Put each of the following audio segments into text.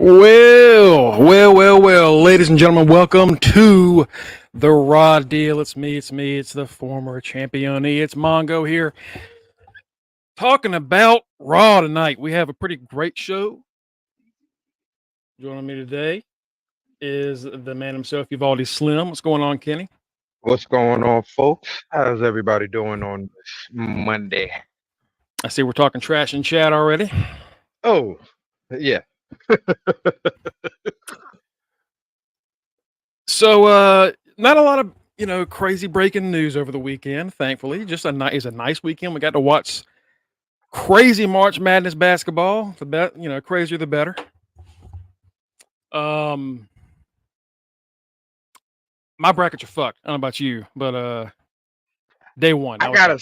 Well, ladies and gentlemen, welcome to the Raw Deal. It's me, it's the former championee, it's Mongo here, talking about Raw tonight. We have a pretty great show. Joining me today is the man himself, Uvalde Slim. What's going on, Kenny? What's going on, folks? How's everybody doing on this Monday? I see we're talking trash in chat already. Oh, yeah. So, not a lot of crazy breaking news over the weekend. Thankfully, just a nice weekend. We got to watch crazy March Madness basketball. The crazier the better. My brackets are fucked. I don't know about you, but day one. I got a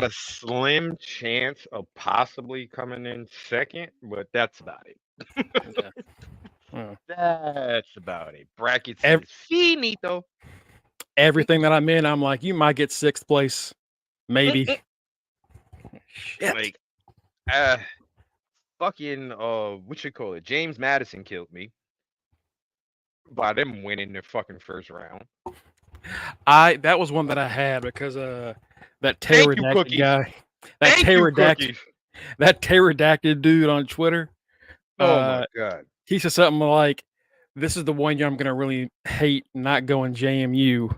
slim chance of possibly coming in second, but that's about it. That's about it. Brackets is finito. Everything that I'm in, I'm like, you might get sixth place, maybe. Shit. Fucking what you call it? James Madison killed me by them winning their fucking first round. That was one that I had because that pterodactyl guy, that pterodactyl dude on Twitter. Oh my god. He said something like, "This is the one year I'm gonna really hate not going JMU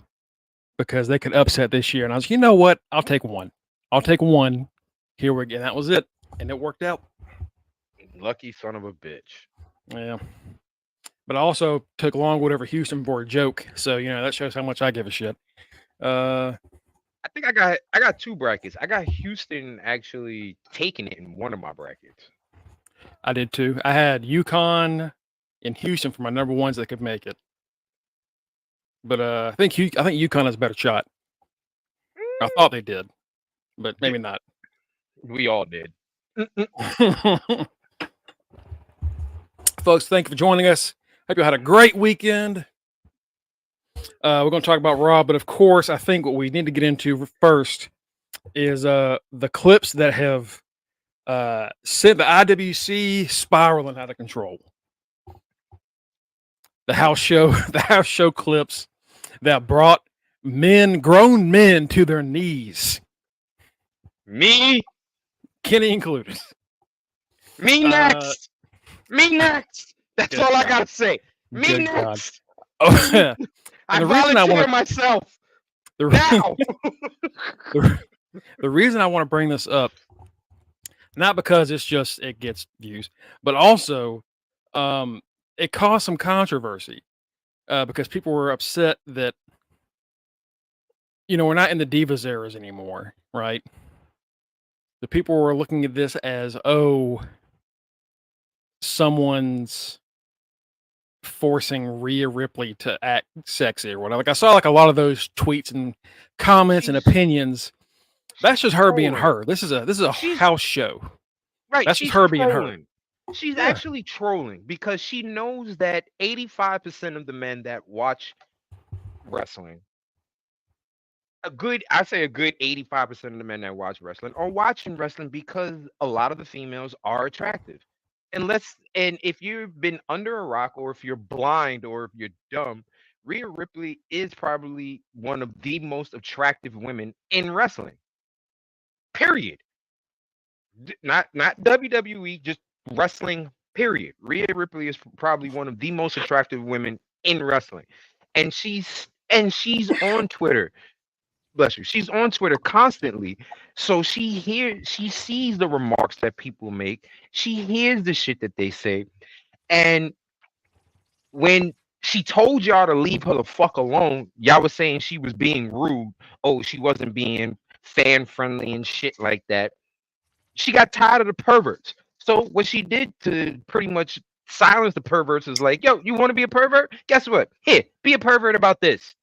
because they could upset this year." And I was, you know what? I'll take one. Here we go. That was it, and it worked out. Lucky son of a bitch. Yeah. But I also took Longwood over Houston for a joke, so that shows how much I give a shit. I think I got two brackets. I got Houston actually taking it in one of my brackets. I did too. I had UConn and Houston for my number ones that could make it. But I think UConn has a better shot. I thought they did, but maybe not. We all did. Folks, thank you for joining us. Hope you had a great weekend. We're going to talk about Raw, but of course, I think what we need to get into first is the clips that have sent the IWC spiraling out of control. The house show clips that brought grown men to their knees. Me, Kenny included. Me next. That's all I gotta say. Me next. Oh, I volunteer myself. Now. The reason I want to bring this up, not because it gets views, but also it caused some controversy because people were upset that we're not in the Divas eras anymore, right? The people were looking at this as, someone's forcing Rhea Ripley to act sexy or whatever. Like I saw a lot of those tweets and comments and opinions. That's just her being her. This is a house show. Right. That's just her being her. She's actually trolling because she knows that 85% of the men that watch wrestling, a good 85% of the men that watch wrestling are watching wrestling because a lot of the females are attractive. And if you've been under a rock, or if you're blind, or if you're dumb, Rhea Ripley is probably one of the most attractive women in wrestling. Period. Not WWE, just wrestling. Period. Rhea Ripley is probably one of the most attractive women in wrestling, and she's on Twitter. Bless you. She's on Twitter constantly. So she sees the remarks that people make. She hears the shit that they say. And when she told y'all to leave her the fuck alone, y'all was saying she was being rude. Oh, she wasn't being fan friendly and shit like that. She got tired of the perverts. So what she did to pretty much silence the perverts is like, yo, you want to be a pervert? Guess what? Here, be a pervert about this.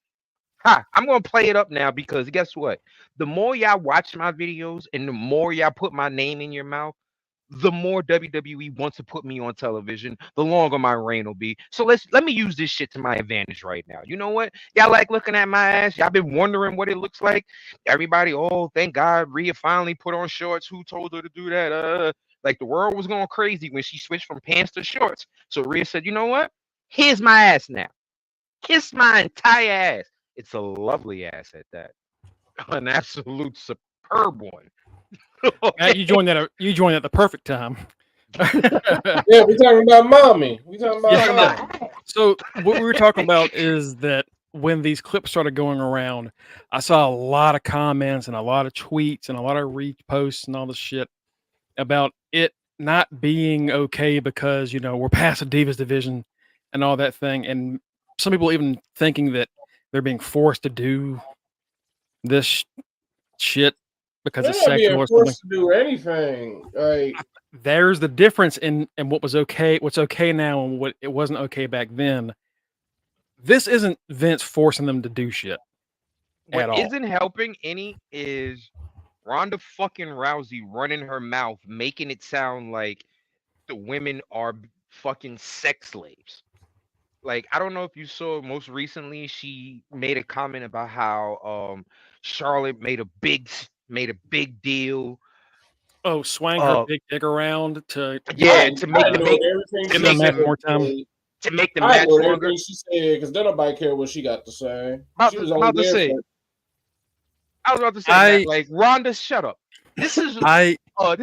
I'm going to play it up now because guess what? The more y'all watch my videos and the more y'all put my name in your mouth, the more WWE wants to put me on television, the longer my reign will be. So let me use this shit to my advantage right now. You know what? Y'all like looking at my ass? Y'all been wondering what it looks like? Everybody, thank God Rhea finally put on shorts. Who told her to do that? Like the world was going crazy when she switched from pants to shorts. So Rhea said, "You know what? Here's my ass now. Kiss my entire ass. It's a lovely ass at that. An absolute superb one." Matt, you joined at the perfect time. Yeah, we're talking about mommy. We talking about Yeah. mommy. So what we were talking about is that when these clips started going around, I saw a lot of comments and a lot of tweets and a lot of reposts and all this shit about it not being okay because, you know, we're past the Divas division and all that thing. And some people even thinking that they're being forced to do this shit because They're it's not being sexual or something. forced to do anything. Like, There's the difference in what was okay, what's okay now and what it wasn't okay back then. This isn't Vince forcing them to do shit at What all. isn't helping any is Ronda fucking Rousey running her mouth, making it sound like the women are fucking sex slaves. Like, I don't know if you saw most recently, she made a comment about how Charlotte made a big deal. Oh, swang her Uh, big dick around to yeah, I ignored everything to she give them make that said. more time. to make the I match ignored longer. everything she said because then nobody cared what she got to say. About She to- was about only to there say. for. I was about to say I- that, like, Ronda, shut up. This is a I- Charlotte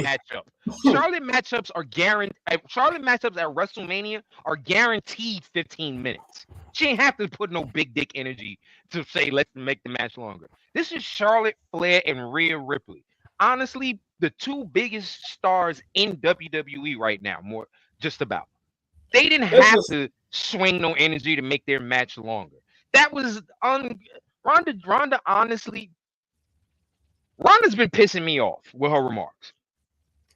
matchup. Charlotte matchups are guaranteed. Charlotte matchups at WrestleMania are guaranteed 15 minutes. She ain't have to put no big dick energy to say let's make the match longer. This is Charlotte Flair and Rhea Ripley. Honestly, the two biggest stars in WWE right now. More just about. They didn't have to swing no energy to make their match longer. That was Ronda. Honestly, Ronda's been pissing me off with her remarks.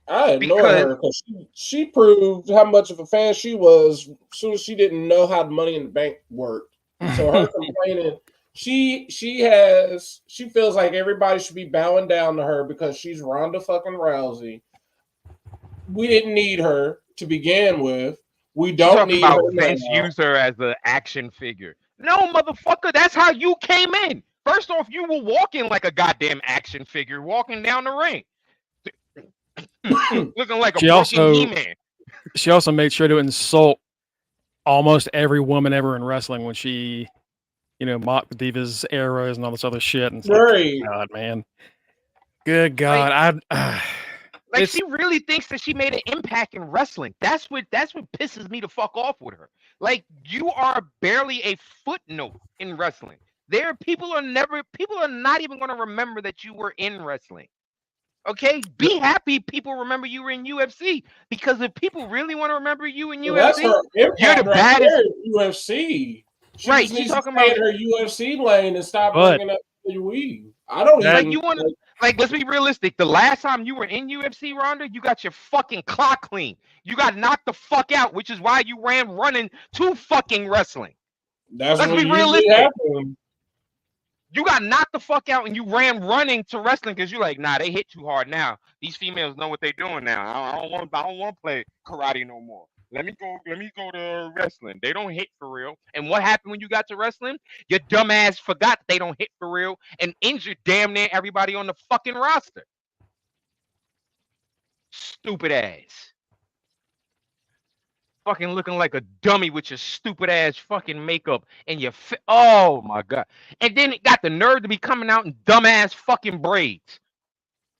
I ignored her because she proved how much of a fan she was as soon as she didn't know how the Money in the Bank worked. So her complaining, she feels like everybody should be bowing down to her because she's Ronda fucking Rousey. We didn't need her to begin with. We don't need her Vince now. used her as an action figure. No, motherfucker, that's how you came in. First off, you were walking like a goddamn action figure, walking down the ring, looking like a broken He-Man. She also made sure to insult almost every woman ever in wrestling when she, you know, mocked the Divas eras and all this other shit. And it's right. Like, God, man, good God, Like she really thinks that she made an impact in wrestling. That's what pisses me the fuck off with her. Like, you are barely a footnote in wrestling. People are not even going to remember that you were in wrestling. Okay, be happy people remember you were in UFC, because if people really want to remember you in UFC, that's her impact you're the right baddest. there in UFC. She Right, just she's needs talking to stay about in her UFC lane and stop bringing up WWE. I don't like even you want to. Like, let's be realistic. The last time you were in UFC, Ronda, you got your fucking clock clean. You got knocked the fuck out, which is why you ran running to fucking wrestling. That's Let's what be usually realistic. happens. You got knocked the fuck out and you ran running to wrestling because you're like, nah, they hit too hard now. These females know what they're doing now. I don't want to play karate no more. Let me go to wrestling. They don't hit for real. And what happened when you got to wrestling? Your dumb ass forgot they don't hit for real and injured damn near everybody on the fucking roster. Stupid ass. Fucking looking like a dummy with your stupid ass fucking makeup and your oh my god. And then it got the nerve to be coming out in dumbass fucking braids.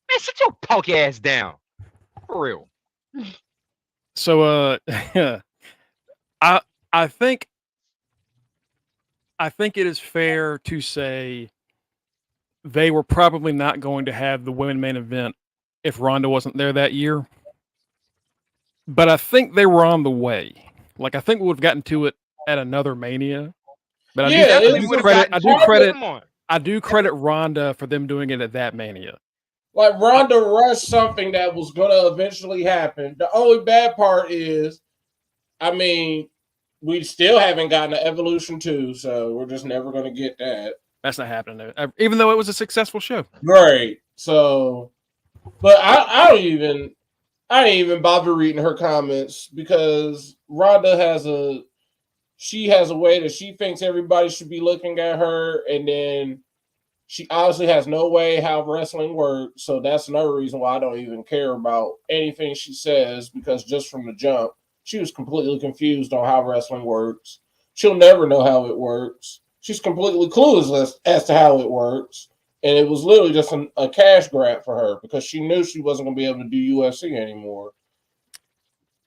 Man, sit your punk ass down. For real. So I think it is fair to say they were probably not going to have the women main event if Ronda wasn't there that year. But I think they were on the way. Like, I think we would have gotten to it at another Mania. But I do credit Ronda for them doing it at that Mania. Like, Ronda rushed something that was going to eventually happen. The only bad part is, I mean, we still haven't gotten an Evolution 2, so we're just never going to get that. That's not happening, even though it was a successful show. Right. So, but I didn't even bother reading her comments because Ronda has a way that she thinks everybody should be looking at her, and then She obviously has no way how wrestling works, so that's another reason why I don't even care about anything she says, because just from the jump, she was completely confused on how wrestling works. She'll never know how it works. She's completely clueless as to how it works, and it was literally just a cash grab for her because she knew she wasn't going to be able to do UFC anymore.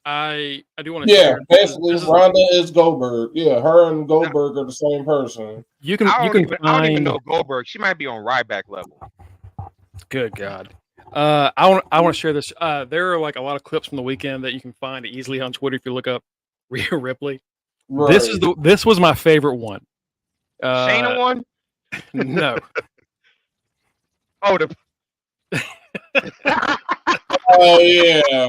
I do want to share. Basically, Ronda is Goldberg. Yeah, her and Goldberg are the same person. I don't even know Goldberg. She might be on Ryback level. Good God. I want to share this. There are like a lot of clips from the weekend that you can find easily on Twitter if you look up Rhea Ripley. Right. This was my favorite one. Shayna one? No. Oh, oh yeah.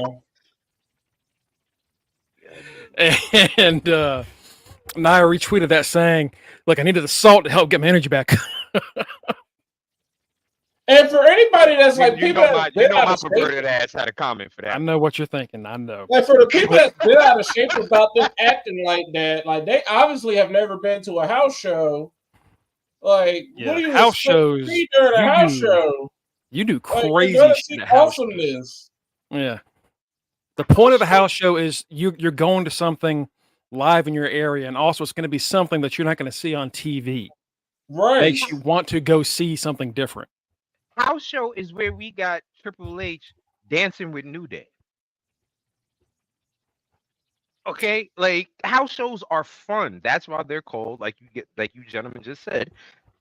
And Nia retweeted that saying, "Look, I needed the salt to help get my energy back." And for anybody that's like, you know my perverted ass had a comment for that. I know what you're thinking. I know. Like for the people that's been out of shape about them acting like that, like they obviously have never been to a house show. Like, yeah, what do you house shows? During a house show? You do crazy like, shit at house shows. Yeah. The point of a house show is you're going to something live in your area, and also it's going to be something that you're not going to see on TV. Right. Makes you want to go see something different. House show is where we got Triple H dancing with New Day. Okay, like house shows are fun. That's why they're called, like you gentlemen just said,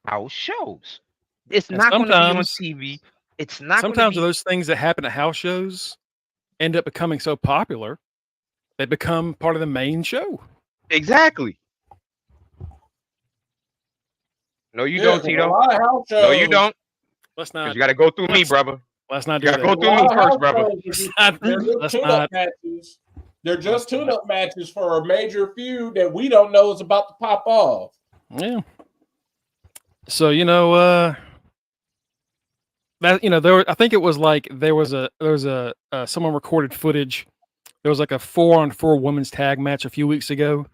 house shows. It's not going to be on TV. It's not. Sometimes those things that happen at house shows end up becoming so popular, they become part of the main show. Exactly. No, you don't, Tito. No, you don't. Let's not. You got to go through me, brother. Let's not do that. Go through me first, brother. They're just tune-up matches for a major feud that we don't know is about to pop off. Yeah. So I think it was like there was someone recorded footage. There was like a 4-on-4 women's tag match a few weeks ago,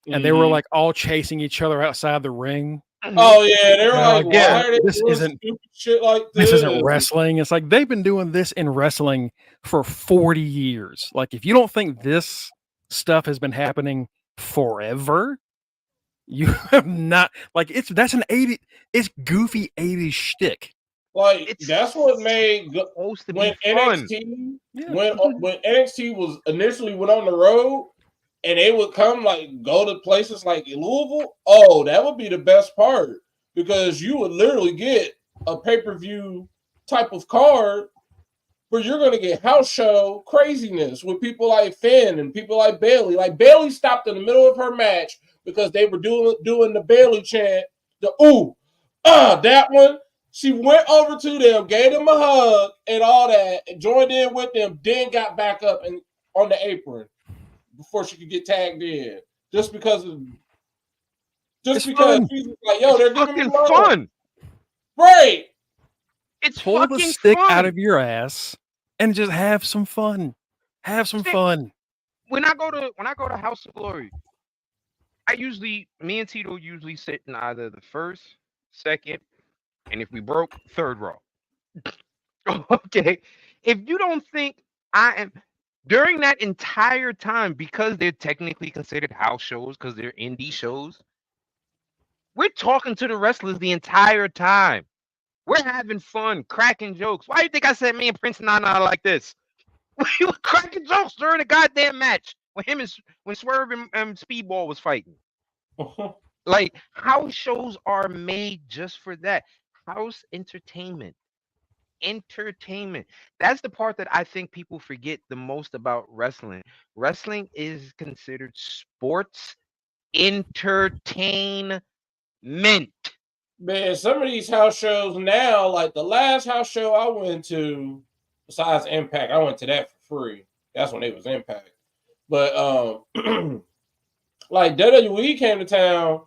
and they were like all chasing each other outside the ring. Oh yeah, they were like, "Why are they doing stupid shit like this? This isn't wrestling." It's like they've been doing this in wrestling for 40 years. Like, if you don't think this stuff has been happening forever, you have not. Like, it's goofy 80s shtick. Like, that's what made when NXT when NXT was initially went on the road. And they would come, like, go to places like Louisville. Oh, that would be the best part, because you would literally get a pay-per-view type of card where you're going to get house show craziness with people like Finn and people like Bayley. Like, Bayley stopped in the middle of her match because they were doing the Bayley chant, the ooh, that one. She went over to them, gave them a hug and all that, and joined in with them, then got back up and on the apron before she could get tagged in, just because she's like, yo, they're giving me fun, right? It's pull the stick out of your ass and just have some fun. Have some fun. When I go to House of Glory, me and Tito usually sit in either the first, second, and if we broke, third row. Okay, if you don't think I am. During that entire time, because they're technically considered house shows, because they're indie shows, we're talking to the wrestlers the entire time. We're having fun, cracking jokes. Why do you think I said me and Prince Nana like this? We were cracking jokes during the goddamn match when Swerve and Speedball was fighting. Like, house shows are made just for that. House entertainment. That's the part that I think people forget the most about wrestling. Wrestling is considered sports entertainment. Man, some of these house shows now, like the last house show I went to, besides Impact, I went to that for free. That's when it was Impact. But like WWE came to town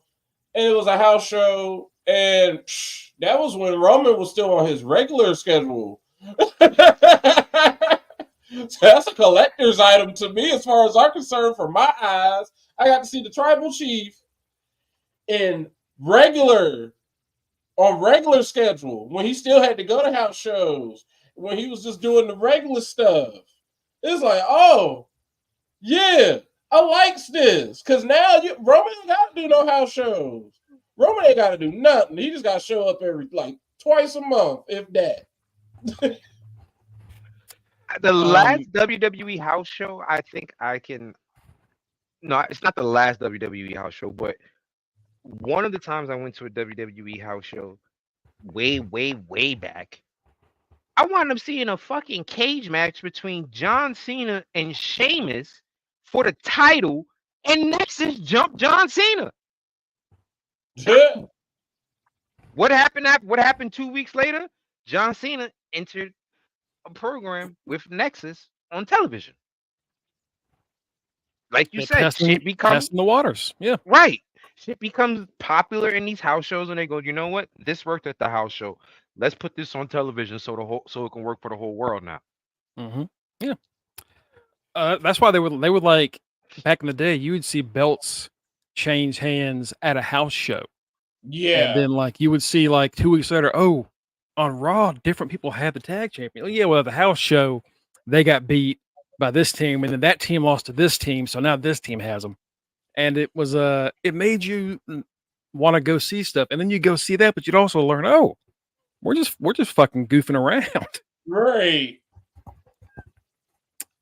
and it was a house show. And that was when Roman was still on his regular schedule. So that's a collector's item to me, as far as I'm concerned. For my eyes, I got to see the Tribal Chief in regular on regular schedule, when he still had to go to house shows, when he was just doing the regular stuff. It's like, oh, yeah, I likes this. Because now Roman ain't got to do no house shows. Roman ain't got to do nothing. He just got to show up twice a month, if that. The last WWE house show, I think I can. No, it's not the last WWE house show, but one of the times I went to a WWE house show way, way, way back, I wound up seeing a fucking cage match between John Cena and Sheamus for the title, and Nexus jumped John Cena. What happened 2 weeks later? John Cena entered a program with Nexus on television. Like you said, shit becomes testing the waters. Yeah. Right. Shit becomes popular in these house shows, and they go, you know what? This worked at the house show. Let's put this on television so it can work for the whole world now. Mm-hmm. Yeah. That's why they would like back in the day. You would see belts change hands at a house show. Yeah. And then like you would see like 2 weeks later, oh, on Raw, different people had the tag champion. Oh, yeah, well, the house show, they got beat by this team, and then that team lost to this team, so now this team has them. And it was it made you want to go see stuff, and then you go see that, but you'd also learn, oh, we're just fucking goofing around. Right.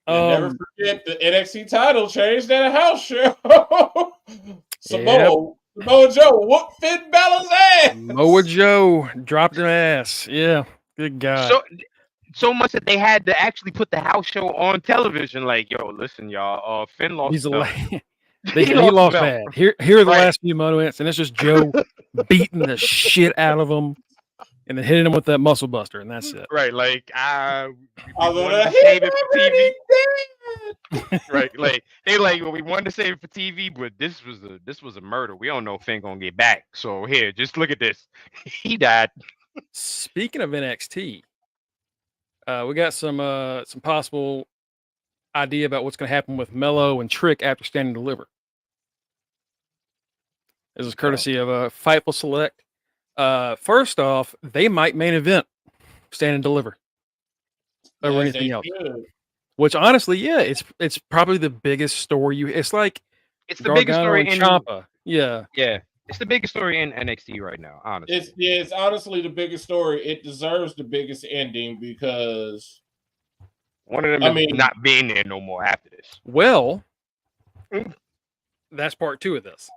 Never forget the NXT title changed at a house show. Samoa Joe whooped Finn Balor's ass. Samoa Joe dropped her ass. Yeah, good God. So much that they had to actually put the house show on television. Like, yo, listen, y'all. Finn lost. He lost bad. Here are the last few moments, and it's just Joe beating the shit out of him, and then hitting him with that muscle buster, and that's it. Right, like wanted to save it for TV. Right, like they we wanted to save it for TV, but this was a murder. We don't know if Finn gonna get back. So here, just look at this. He died. Speaking of NXT, we got some possible idea about what's going to happen with Mello and Trick after Stand and Deliver. This is courtesy of Fightful Select. First off, they might main event Stand and Deliver over anything else. Which honestly, yeah, it's probably the biggest story it's like it's the biggest story in Ciampa. Yeah. It's the biggest story in NXT right now, honestly. It's honestly the biggest story. It deserves the biggest ending because one of them is not being there no more after this. Well, that's part 2 of this.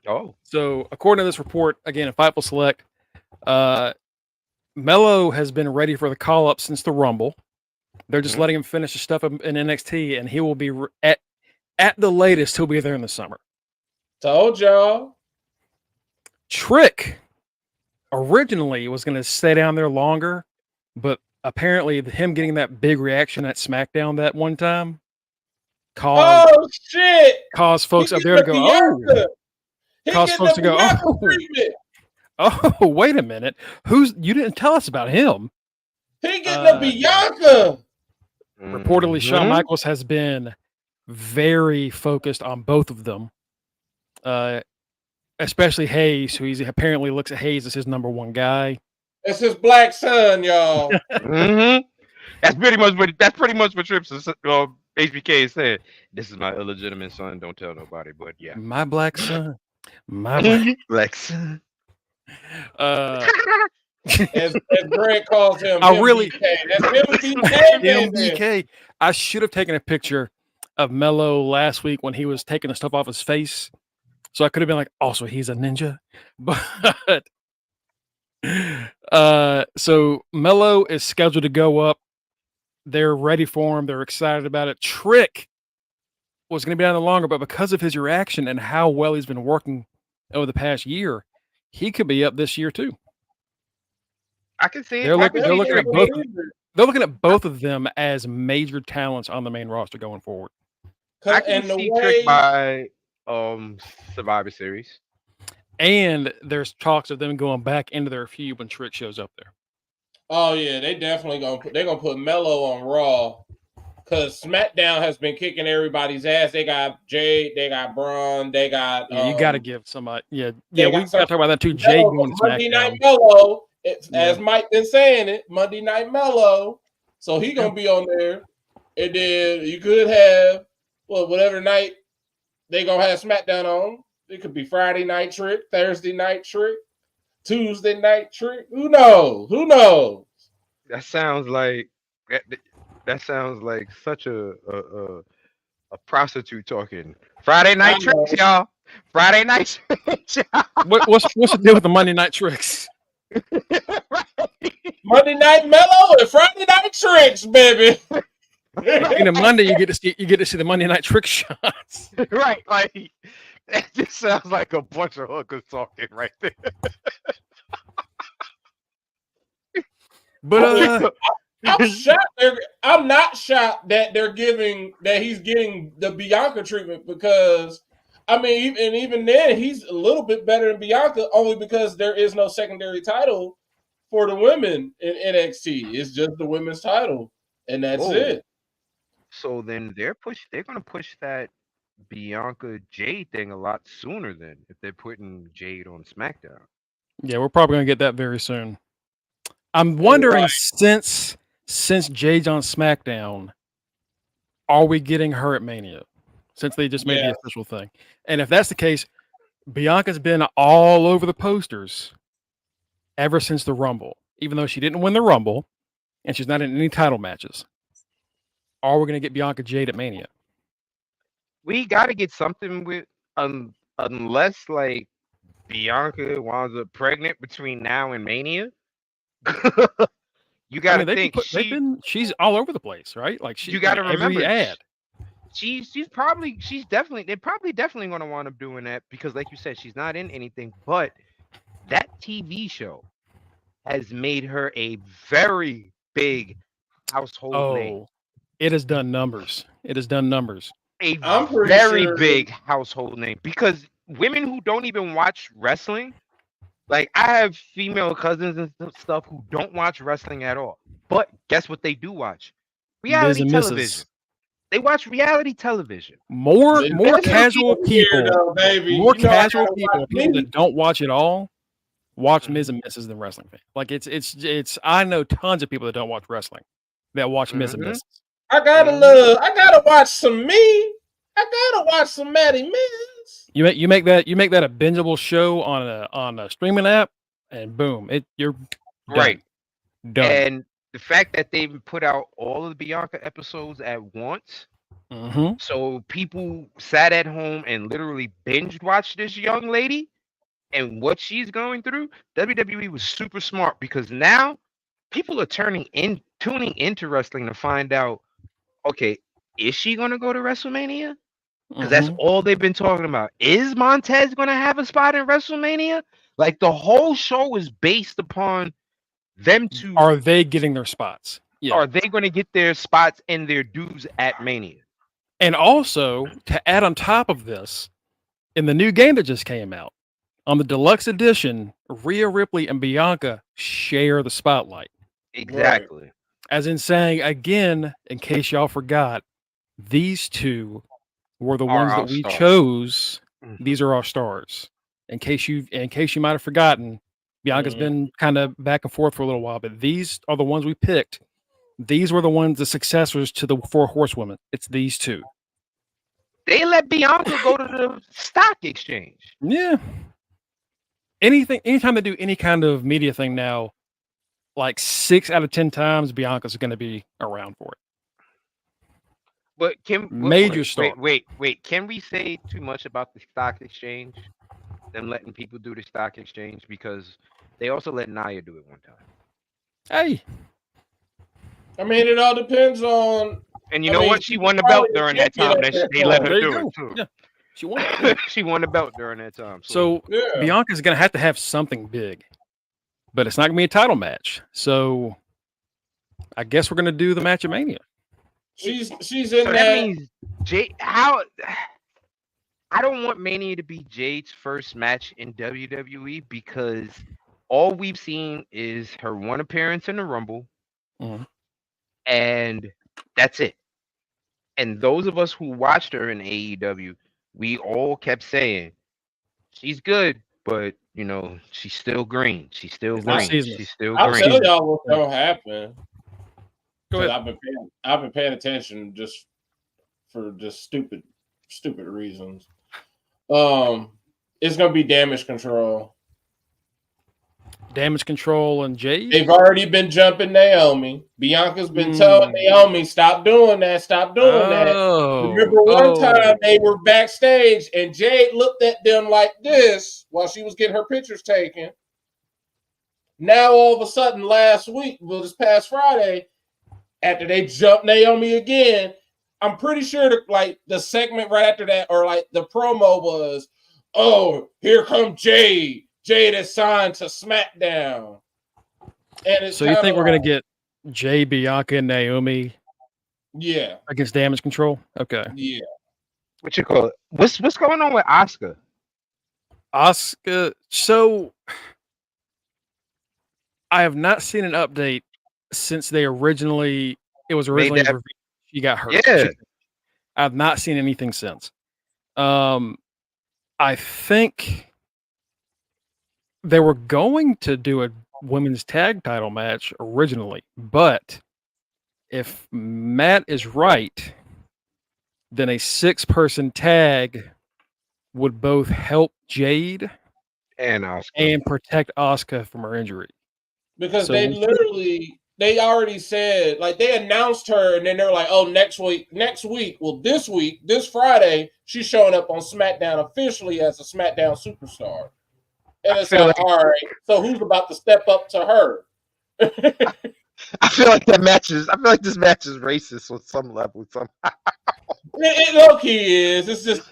Oh. So according to this report, again, in Fightful Select, Mello has been ready for the call-up since the Rumble. They're just letting him finish the stuff in NXT, and he will be at the latest, he'll be there in the summer. Told y'all. Trick originally was going to stay down there longer, but apparently him getting that big reaction at SmackDown that one time caused folks up there to go, caused folks to go, oh, wait a minute. You didn't tell us about him. He getting a Bianca. Reportedly, Shawn Michaels has been very focused on both of them. Especially Hayes, who he apparently looks at Hayes as his number one guy. It's his black son, y'all. That's pretty much what Trips HBK said. This is my illegitimate son. Don't tell nobody. But yeah, my black son, my black son. As Greg calls him, MBK. I should have taken a picture of Mello last week when he was taking the stuff off his face. So I could have been like, also, he's a ninja. But so Mello is scheduled to go up. They're ready for him. They're excited about it. Trick was going to be down there longer, but because of his reaction and how well he's been working over the past year, he could be up this year too. I can see it. They're looking at both of them as major talents on the main roster going forward. I can see Trick by Survivor Series. And there's talks of them going back into their feud when Trick shows up there. Oh yeah, they're gonna put Mello on Raw because SmackDown has been kicking everybody's ass. They got Jade, they got Braun, they got. You got to give somebody. Yeah, they we got to talk about that too. Jade going to Monday SmackDown. Night Mello, as Mike been saying it, Monday Night Mello. So he gonna be on there, and then you could have whatever night they gonna have SmackDown on. It could be Friday Night Trick, Thursday Night Trick, Tuesday Night Trick. Who knows? Who knows? That sounds like such a prostitute talking. Friday Night Tricks, y'all. Friday Night Tricks. What's the deal with the Monday Night Tricks? Monday Night Mellow and Friday Night Tricks, baby. And then Monday you get to see the Monday Night Trick shots. Right, like that just sounds like a bunch of hookers talking right there. But I'm shocked. I'm not shocked that he's getting the Bianca treatment, because I mean, even then he's a little bit better than Bianca, only because there is no secondary title for the women in NXT. It's just the women's title, and that's it. So then they're going to push that Bianca Jade thing a lot sooner then, if they're putting Jade on SmackDown. Yeah, we're probably going to get that very soon. I'm wondering, since Jade's on SmackDown, are we getting her at Mania? Since they just made the official thing. And if that's the case, Bianca's been all over the posters ever since the Rumble, even though she didn't win the Rumble and she's not in any title matches. Are we going to get Bianca Jade at Mania? We got to get something with, unless like Bianca winds up pregnant between now and Mania. You got to think she's all over the place, right? Like you got to remember every ad. They're probably definitely going to wind up doing that, because like you said, she's not in anything, but that TV show has made her a very big household name. It has done numbers. A very big household name, because women who don't even watch wrestling, like I have female cousins and stuff who don't watch wrestling at all. But guess what they do watch? Reality television. They watch reality television. More casual people, people that don't watch it all, watch Ms. and Mrs. than wrestling fans. Like it's. I know tons of people that don't watch wrestling that watch Ms. and Mrs. I gotta watch some me. I gotta watch some Maddie Miz. You make that a bingeable show on a streaming app, and boom, you're right. Done. And the fact that they've put out all of the Bianca episodes at once, so people sat at home and literally binge watched this young lady and what she's going through. WWE was super smart, because now people are tuning into wrestling to find out, okay, is she going to go to WrestleMania? Because that's all they've been talking about. Is Montez going to have a spot in WrestleMania? Like, the whole show is based upon them two. Are they getting their spots? Yeah. Are they going to get their spots and their dues at Mania? And also, to add on top of this, in the new game that just came out, on the deluxe edition, Rhea Ripley and Bianca share the spotlight. Exactly. Right. As in saying, again, in case y'all forgot, these two were the ones that we chose. These are our stars. In case you might have forgotten, Bianca's been kind of back and forth for a little while, but these are the ones we picked. These were the successors to the 4 horsewomen. It's these two. They let Bianca go to the stock exchange. Yeah. Anytime they do any kind of media thing now, like 6 out of 10 times, Bianca's going to be around for it. But wait, can we say too much about the stock exchange? Them letting people do the stock exchange, because they also let Nia do it one time. Hey. I mean, it all depends on. And you know what? She won the belt during that time. They let her do it too. Yeah. She won. She won the belt during that time. So Bianca's going to have something big, but it's not going to be a title match. So I guess we're going to do the match of Mania. She's in so that. That means I don't want Mania to be Jade's first match in WWE, because all we've seen is her one appearance in the Rumble, and that's it. And those of us who watched her in AEW, we all kept saying, she's good, but she's still green. She's still It's not green. seasonal. She's still I'll green. tell y'all what's gonna happen. Go ahead. I've been paying attention just for stupid reasons. It's gonna be Damage Control. Damage Control and Jade. They've already been jumping Naomi. Bianca's been telling Naomi, stop doing that, stop doing that. Remember one time they were backstage and Jade looked at them like this while she was getting her pictures taken. Now all of a sudden this past Friday, after they jumped Naomi again, I'm pretty sure the segment right after that, or like the promo was, oh, here comes Jade. Jade is signed to SmackDown. And so you think we're going to get Jay, Bianca, and Naomi against Damage Control? Okay. Yeah. What you call it? What's going on with Asuka? Asuka, so I have not seen an update since it was originally revealed she got hurt. Yeah. I've not seen anything since. I think they were going to do a women's tag title match originally, but if Matt is right, then a 6-person tag would both help Jade and Asuka and protect Asuka from her injury. Because they already said, like, they announced her and then they're like, oh, next week, well, this Friday, she's showing up on SmackDown officially as a SmackDown superstar. And it's like, all right, so who's about to step up to her? I feel like this match is racist on some level somehow. It low-key is. It's just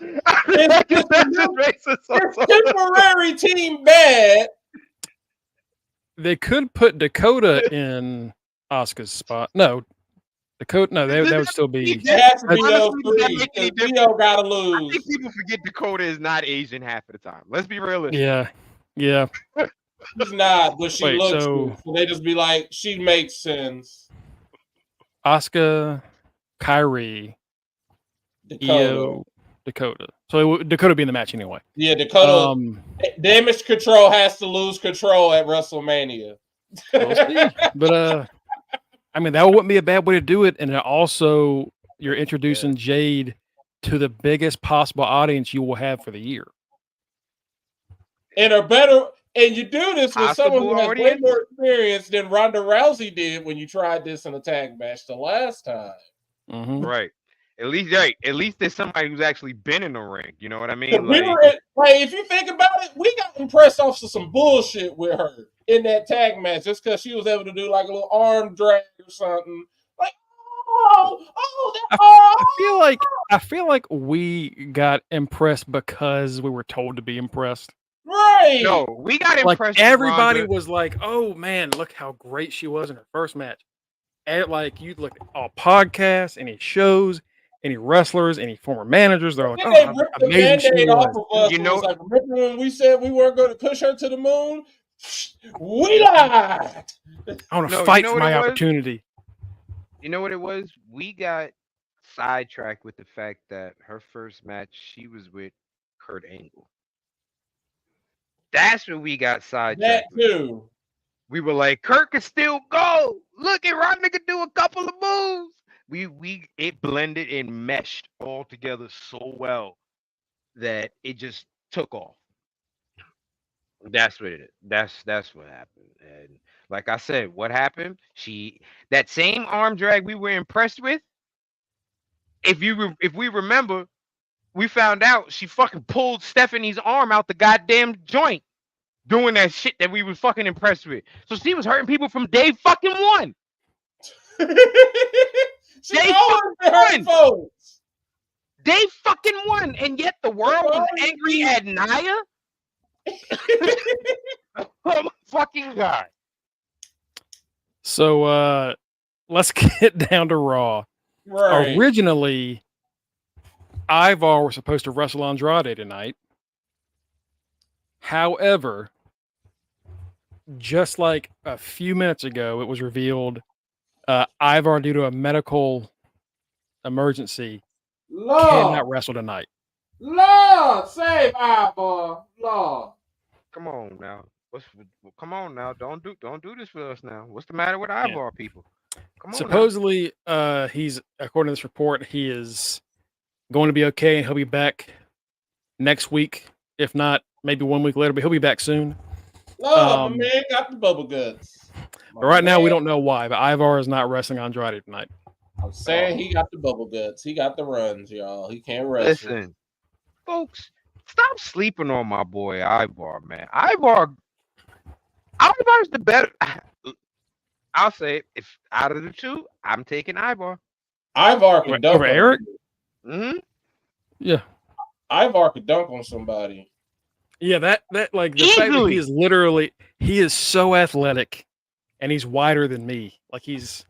temporary team bad. They could put Dakota in Asuka's spot. No, Dakota. No, that would still be. It has to be those three. Leo gotta lose. I think people forget Dakota is not Asian half of the time. Let's be realistic. Yeah. She's not, but she looks. So they just be like, she makes sense. Asuka, Kyrie, Dakota. So Dakota would be in the match anyway. Yeah, Dakota. Damage Control has to lose control at WrestleMania. We'll see. But I mean, that wouldn't be a bad way to do it. And also, you're introducing Jade to the biggest possible audience you will have for the year. And you do this with someone who has way more experience than Ronda Rousey did when you tried this in a tag match the last time. Mm-hmm. Right. At least there's somebody who's actually been in the ring. You know what I mean? If you think about it, we got impressed off of some bullshit with her in that tag match just because she was able to do like a little arm drag or something. Like, I feel like we got impressed because we were told to be impressed. Right. No, we got impressed. Everybody was like, "Oh man, look how great she was in her first match." And like you look at all podcasts, any shows, any wrestlers, any former managers, they're like, "Oh, how amazing she was." Like, remember when we said we weren't going to push her to the moon? We lied. I want to fight for my opportunity. You know what it was? We got sidetracked with the fact that her first match, she was with Kurt Angle. That's when we got sidetracked. That too. We were like, Kurt can still go. Look at Rodney could do a couple of moves. It blended and meshed all together so well that it just took off. That's what it is. That's what happened. And like I said, what happened? That same arm drag we were impressed with. If we remember, we found out she fucking pulled Stephanie's arm out the goddamn joint doing that shit that we was fucking impressed with. So she was hurting people from day fucking one. Day fucking one. Day fucking one. And yet the world was angry at Nia? Oh my fucking God. So let's get down to Raw. Right. Originally, Ivar was supposed to wrestle Andrade tonight. However, just like a few minutes ago, it was revealed Ivar, due to a medical emergency Lord, cannot wrestle tonight. Lord, save Ivar, Lord. Come on now. Come on now. Don't do this for us now. What's the matter with Ivar people? Come on. Supposedly, he's according to this report, he is going to be okay and he'll be back next week. If not, maybe 1 week later, but he'll be back soon. Lord, my man got the bubble guts. But right now, we don't know why. But Ivar is not wrestling Andrade tonight. I'm saying he got the bubble guts. He got the runs, y'all. He can't wrestle. Listen, folks, stop sleeping on my boy Ivar, man. Ivar's the better. I'll say, if out of the two, I'm taking Ivar. Ivar can dunk over Eric. Mm-hmm. Yeah, Ivar could dunk on somebody. Yeah, that like the fact that he is so athletic, and he's wider than me. Like he's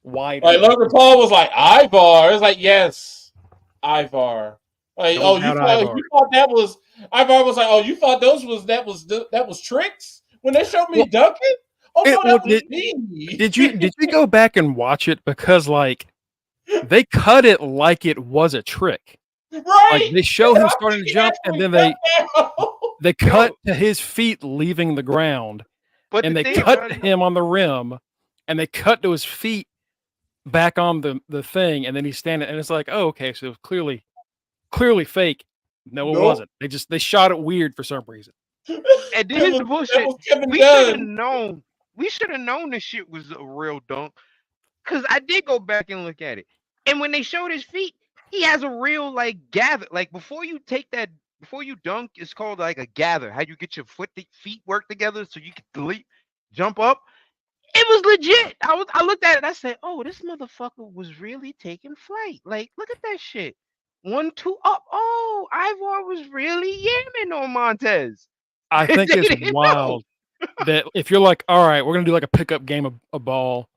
wider. Like Logan Paul was like Ivar. It's like yes, Ivar. Like you thought that was Ivar was like you thought that was tricks when they showed me dunking. Oh no, that was me. Did you go back and watch it because like they cut it like it was a trick? Right. Like they show him starting to jump, and then they cut to his feet leaving the ground, and they cut him on the rim, and they cut to his feet back on the thing, and then he's standing, and it's like, oh, okay, so it was clearly fake. No, it wasn't. They shot it weird for some reason. And this is the bullshit. We should have known this shit was a real dunk, because I did go back and look at it, and when they showed his feet, he has a real like gather. Like before you dunk, it's called like a gather. How you get your feet work together so you can jump up. It was legit. I looked at it. I said, "Oh, this motherfucker was really taking flight. Like, look at that shit. 1, 2 up. Oh, Ivar was really yamming on Montez." I think it's wild that if you're like, all right, we're gonna do like a pickup game of ball,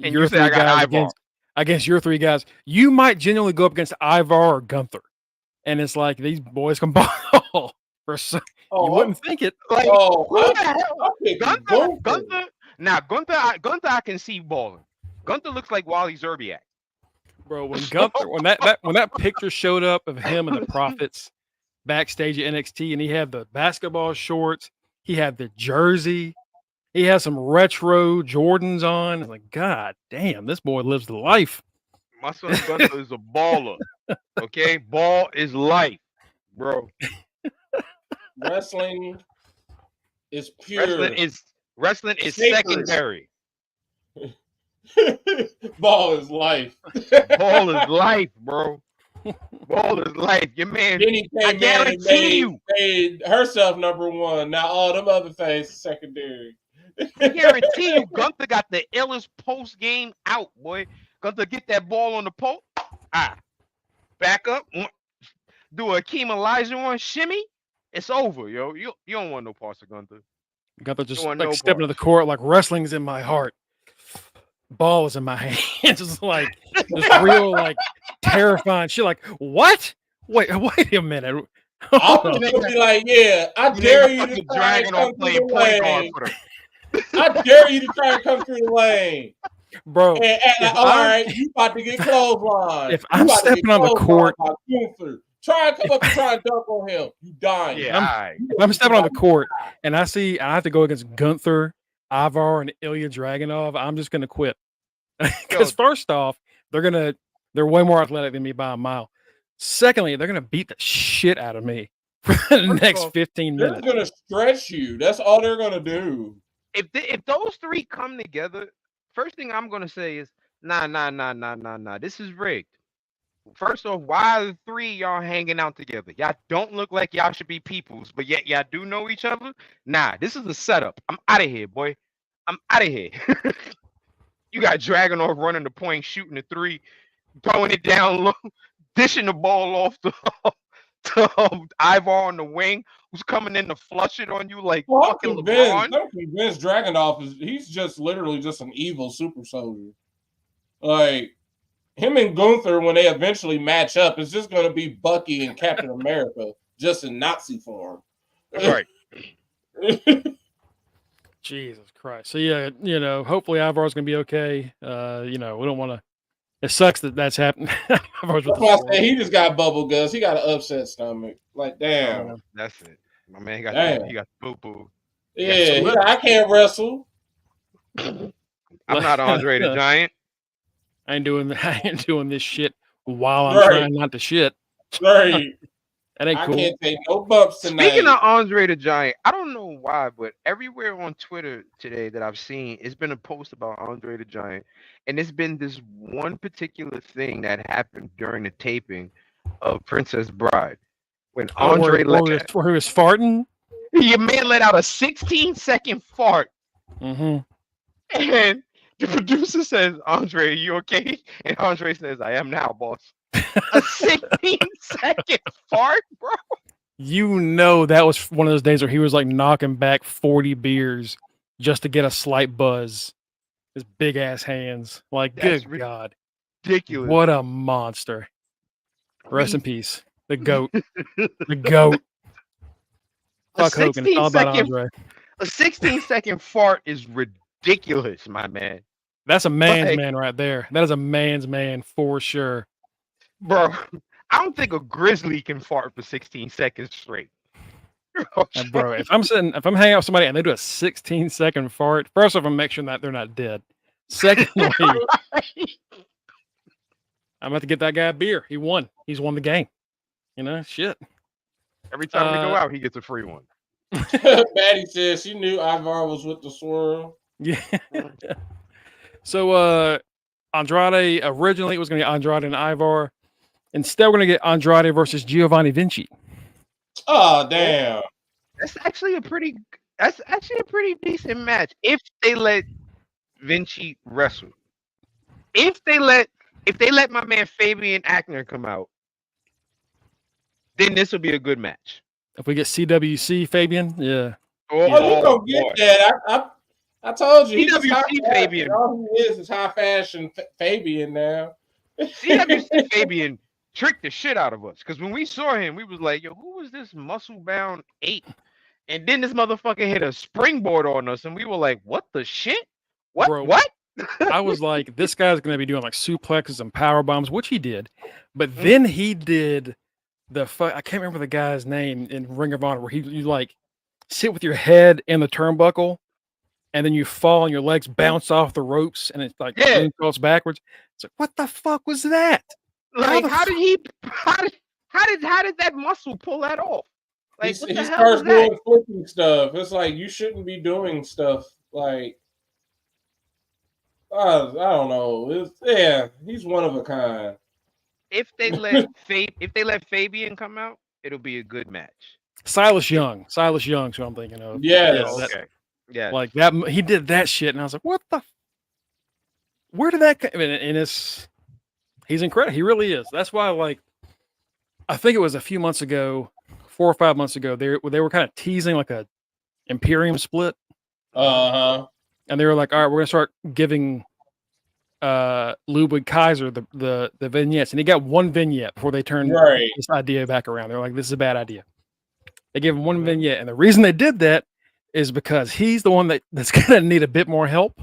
and you say I got Ivar against your three guys, you might genuinely go up against Ivar or Gunther, and it's like these boys can ball. You wouldn't think it. Like, Gunther. Now Gunther, I can see balling. Gunther looks like Wally Zerbiak. Bro, when that picture showed up of him and the Profits backstage at NXT, and he had the basketball shorts, he had the jersey, he has some retro Jordans on. I'm like, God damn, this boy lives the life. My son Gunther is a baller. Okay, ball is life, bro. Wrestling is pure. Wrestling is secondary. Ball is life. Ball is life, bro. Ball is life. Your man. I guarantee you made herself number one. Now all them other things secondary. I guarantee you, Gunther got the illest post game out, boy. Gunther get that ball on the post. Back up. Do a Akeem Olajuwon shimmy. It's over, yo. You don't want no parts of Gunther. Gunther just like stepping to the court, like wrestling's in my heart. Ball is in my hands. It's like this real, like terrifying shit. Like, what? Wait a minute. I'm gonna be like, yeah, I dare you to try and come through the lane. I dare you to try and come through the lane, bro. And all right, you about to get clothesline. If I'm stepping on the court, try and come up and try and dunk on him. You dying. Yeah, if I'm stepping on the court and I have to go against Gunther, Ivar, and Ilya Dragunov, I'm just gonna quit. Because first off, they're way more athletic than me by a mile. Secondly, they're gonna beat the shit out of me for the next 15 minutes. They're gonna stretch you. That's all they're gonna do. If those three come together, first thing I'm gonna say is nah. This is rigged. First off, why are the three of y'all hanging out together? Y'all don't look like y'all should be peoples, but yet y'all do know each other. Nah, this is a setup. I'm out of here, boy. I'm out of here. You got Dragunov running the point, shooting the three, throwing it down low, dishing the ball off to Ivar on the wing, who's coming in to flush it on you like fucking LeBron. I'm convinced Dragunov he's just literally just an evil super soldier. Like him and Gunther, when they eventually match up, it's just gonna be Bucky and Captain America, just in Nazi form. Right. Jesus Christ. So yeah, hopefully Ivar's gonna be okay. We don't want to It sucks that that's happened. That's why I say he just got bubble guts. He got an upset stomach. Like, damn. That's it. My man got he got boo-boo. Yeah, I can't wrestle. I'm not Andre the Giant. I ain't doing this shit while I'm trying not to shit. Right. That ain't cool. I can't take no bumps tonight. Speaking of Andre the Giant, I don't know why, but everywhere on Twitter today that I've seen, it's been a post about Andre the Giant. And it's been this one particular thing that happened during the taping of Princess Bride. When Andre where he was farting? Your man let out a 16-second fart. Mm-hmm. And the producer says, Andre, are you okay? And Andre says, I am now, boss. A 16-second fart, bro. You know that was one of those days where he was like knocking back 40 beers just to get a slight buzz. His big ass hands. Like, that's good God. Ridiculous. What a monster. Rest in peace. The GOAT. The GOAT. Fuck Hogan. It's all about Andre. A 16-second fart is ridiculous, my man. That's a man's man right there. That is a man's man for sure. Bro, I don't think a grizzly can fart for 16 seconds straight. Bro, if I'm hanging out with somebody and they do a 16-second fart, first off, I'm making sure that they're not dead. Secondly, I'm about to get that guy a beer. He won. He's won the game. You know, shit. Every time we go out, he gets a free one. Maddie says she knew Ivar was with the swirl. Yeah. So Andrade, originally it was going to be Andrade and Ivar. Instead, we're going to get Andrade versus Giovanni Vinci. Oh, damn. That's actually a pretty decent match if they let Vinci wrestle. If they let my man Fabian Aichner come out, then this will be a good match. If we get CWC Fabian, yeah. Oh, you gonna get that. I told you. CWC Fabian. All he is high fashion Fabian now. CWC Fabian tricked the shit out of us. Because when we saw him, we was like, yo, who was this muscle-bound ape? And then this motherfucker hit a springboard on us, and we were like, what the shit? What? Bro, what? I was like, this guy's going to be doing like suplexes and power bombs, which he did. But then he did I can't remember the guy's name in Ring of Honor, where you like sit with your head in the turnbuckle, and then you fall and your legs bounce off the ropes, and it's like falls backwards. It's like, what the fuck was that? Like, how did that muscle pull that off? Like, he starts doing flipping stuff. It's like you shouldn't be doing stuff like I don't know. He's one of a kind. If they let Fabian come out, it'll be a good match. Silas Young, who I'm thinking of. Yes. Yeah. Like that, he did that shit, and I was like, what the? Where did that come? And he's incredible. He really is. That's why, like, I think it was a few months ago, 4 or 5 months ago, they were kind of teasing like a Imperium split. And they were like, all right, we're gonna start giving Ludwig Kaiser the vignettes, and he got one vignette before they turned this idea back around. They're like, this is a bad idea. They gave him one vignette, and the reason they did that is because he's the one that's gonna need a bit more help.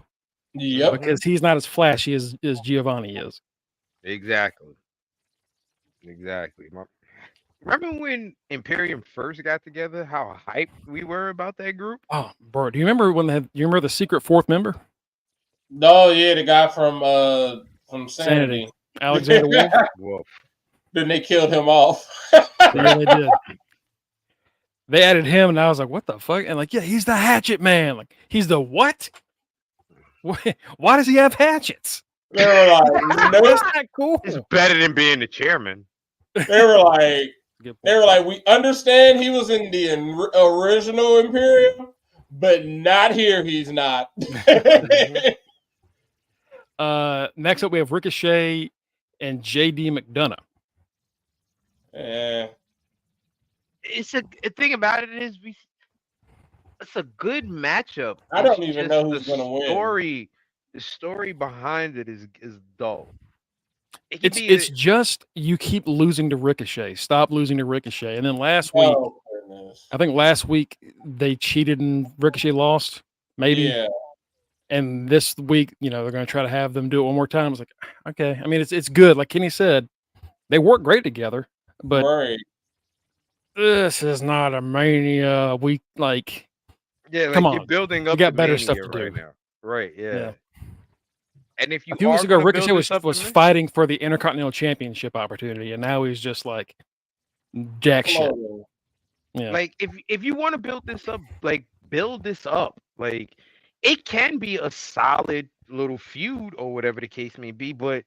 Yep. Because he's not as flashy as Giovanni is. Exactly. Remember when Imperium first got together? How hyped we were about that group? Oh, bro, do you remember you remember the secret fourth member? No, yeah, the guy from Sanity. Alexander Wolf. Then they killed him off. Yeah, they did. They added him, and I was like, what the fuck? And like, yeah, he's the hatchet man. Like, he's the what? Why does he have hatchets? They were like, no, that's not cool. It's better than being the chairman. They were like, we understand he was in the original Imperium, but not here. He's not. Next up, we have Ricochet and JD McDonough. Yeah. It's a thing about it is it's a good matchup. I don't even know who's going to win. The story behind it is dull. It's just you keep losing to Ricochet. Stop losing to Ricochet. And then last week, I think they cheated and Ricochet lost. Maybe. Yeah. And this week, they're going to try to have them do it one more time. It's like, okay. I mean, it's good. Like Kenny said, they work great together, but Right. this is not a Mania week. Like, Yeah, come like you're on. building You up got to better Mania stuff to right do. now. Right, yeah. Yeah. And if you A few weeks are ago, gonna Ricochet build was this up to fighting for the Intercontinental Championship opportunity, and now he's just like jack shit. Come Yeah. like if you want to build this up, like build this up. Like it can be a solid little feud or whatever the case may be, but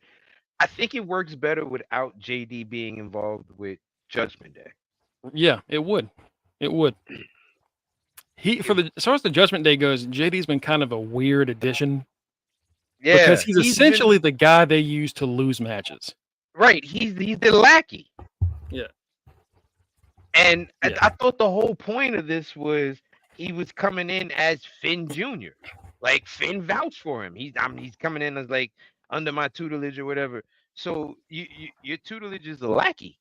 I think it works better without JD being involved with Judgment Day. Yeah, it would. It would. As far as the Judgment Day goes, JD's been kind of a weird addition. Yeah, Because he's essentially the guy they use to lose matches. Right. He's the lackey. Yeah. And Yeah. I thought the whole point of this was he was coming in as Finn Jr. Like Finn vouched for him. He's coming in as like under my tutelage or whatever. So your tutelage is a lackey.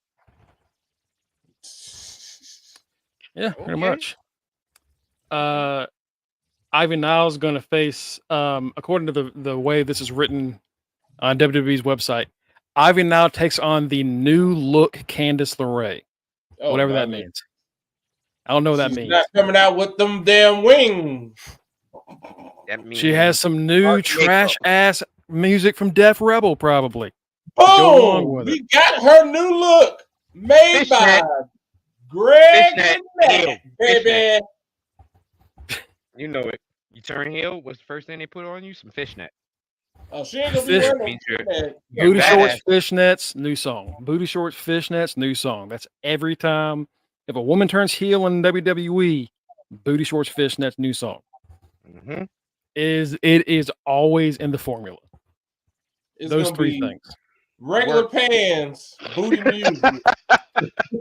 Yeah, pretty much. Ivy Niles going to face, according to the way this is written on WWE's website, Ivy Niles takes on the new look Candice LeRae, whatever that means. I don't know what that means. Not coming out with them damn wings. That means she has some new trash ass music from Def Rebel, probably. Boom! We got her new look made by Greg and Matt, baby. You know it. You turn heel. What's the first thing they put on you? Some fishnet. Oh, she ain't gonna be wearing Booty shorts, fishnets, new song. Booty shorts, fishnets, new song. That's every time. If a woman turns heel in WWE, booty shorts, fishnets, new song. Mm-hmm. It is always in the formula. Those three things. Regular pants, booty music.